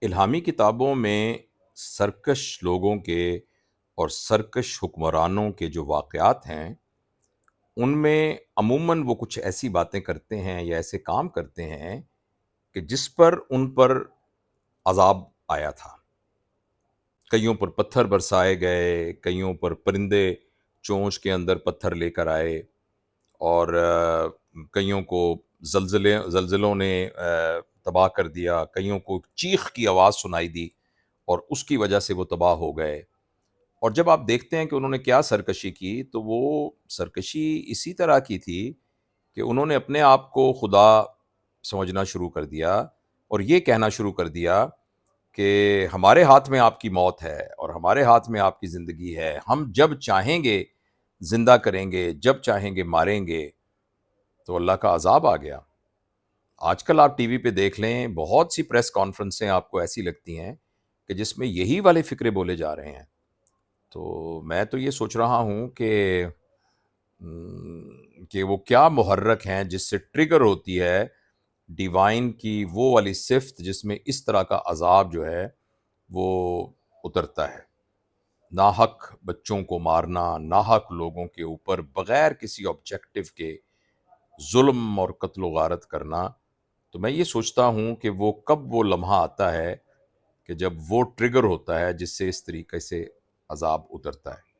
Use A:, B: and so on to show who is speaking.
A: الہامی کتابوں میں سرکش لوگوں کے اور سرکش حکمرانوں کے جو واقعات ہیں، ان میں عموماً وہ کچھ ایسی باتیں کرتے ہیں یا ایسے کام کرتے ہیں کہ جس پر ان پر عذاب آیا تھا۔ کئیوں پر پتھر برسائے گئے، کئیوں پر پرندے چونچ کے اندر پتھر لے کر آئے، اور کئیوں کو زلزلوں نے تباہ کر دیا، کئیوں کو چیخ کی آواز سنائی دی اور اس کی وجہ سے وہ تباہ ہو گئے۔ اور جب آپ دیکھتے ہیں کہ انہوں نے کیا سرکشی کی، تو وہ سرکشی اسی طرح کی تھی کہ انہوں نے اپنے آپ کو خدا سمجھنا شروع کر دیا اور یہ کہنا شروع کر دیا کہ ہمارے ہاتھ میں آپ کی موت ہے اور ہمارے ہاتھ میں آپ کی زندگی ہے، ہم جب چاہیں گے زندہ کریں گے، جب چاہیں گے ماریں گے۔ تو اللہ کا عذاب آ گیا۔ آج کل آپ ٹی وی پہ دیکھ لیں، بہت سی پریس کانفرنسیں آپ کو ایسی لگتی ہیں کہ جس میں یہی والے فکرے بولے جا رہے ہیں۔ تو میں تو یہ سوچ رہا ہوں کہ وہ کیا محرک ہیں جس سے ٹریگر ہوتی ہے ڈیوائن کی وہ والی صفت جس میں اس طرح کا عذاب جو ہے وہ اترتا ہے۔ ناحق بچوں کو مارنا، ناحق لوگوں کے اوپر بغیر کسی آبجیکٹو کے ظلم اور قتل و غارت کرنا۔ تو میں یہ سوچتا ہوں کہ وہ کب وہ لمحہ آتا ہے کہ جب وہ ٹریگر ہوتا ہے جس سے اس طریقے سے عذاب اترتا ہے۔